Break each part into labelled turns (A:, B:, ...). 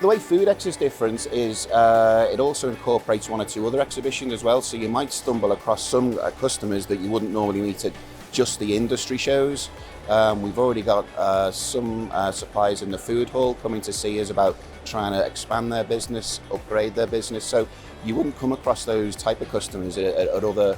A: The way Foodex is different is it also incorporates one or two other exhibitions as well, so you might stumble across some customers that you wouldn't normally meet at just the industry shows. We've already got some suppliers in the food hall coming to see us about trying to expand their business, upgrade their business, so you wouldn't come across those type of customers at other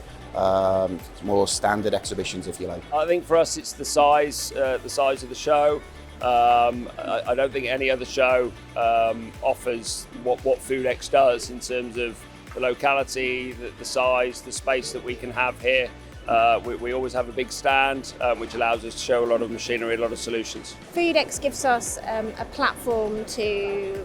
A: more standard exhibitions, if you like.
B: I think for us it's the size of the show. I don't think any other show offers what Foodex does in terms of the locality, the size, the space that we can have here. We always have a big stand which allows us to show a lot of machinery, a lot of solutions.
C: Foodex gives us a platform to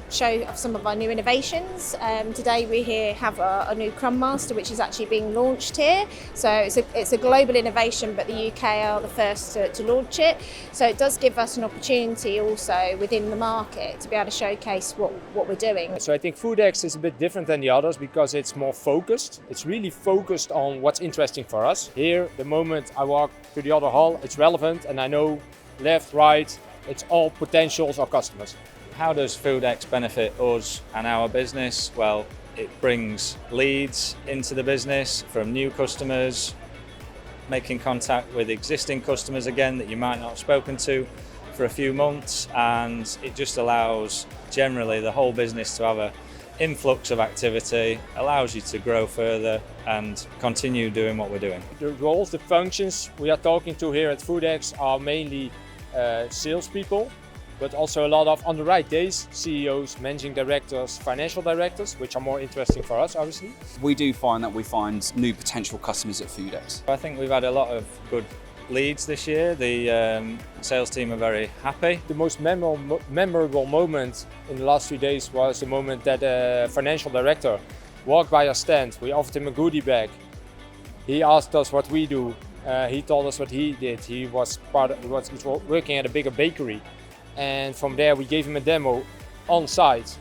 C: show some of our new innovations. Today we here have a new Crumb Master which is actually being launched here. So it's a global innovation, but the UK are the first to launch it. So it does give us an opportunity also within the market to be able to showcase what we're doing.
D: So I think Foodex is a bit different than the others because it's more focused. It's really focused on what's interesting for us. Here, the moment I walk to the other hall, it's relevant and I know left, right, it's all potentials or customers.
E: How does Foodex benefit us and our business? Well, it brings leads into the business from new customers, making contact with existing customers again that you might not have spoken to for a few months, and it just allows generally the whole business to have an influx of activity, allows you to grow further and continue doing what we're doing.
D: The roles, the functions we are talking to here at Foodex are mainly salespeople, but also a lot of, on the right days, CEOs, managing directors, financial directors, which are more interesting for us, obviously.
F: We do find that we find new potential customers at Foodex.
E: I think we've had a lot of good leads this year. The sales team are very happy.
D: The most memorable moment in the last few days was the moment that a financial director walked by our stand. We offered him a goodie bag. He asked us what we do. He told us what he did. He was working at a bigger bakery. And from there we gave him a demo on site.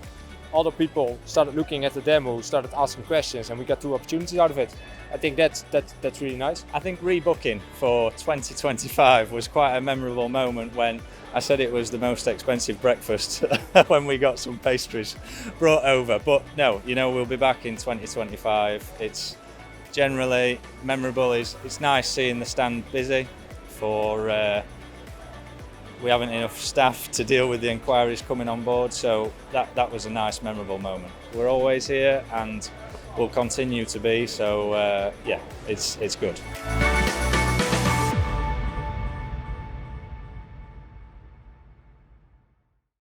D: Other people started looking at the demo, started asking questions, and we got 2 opportunities out of it. I think that's really nice.
E: I think rebooking for 2025 was quite a memorable moment when I said it was the most expensive breakfast when we got some pastries brought over. But no, we'll be back in 2025. It's generally memorable. It's nice seeing the stand busy for we haven't enough staff to deal with the inquiries coming on board, so that was a nice, memorable moment. We're always here and will continue to be, so yeah, it's good.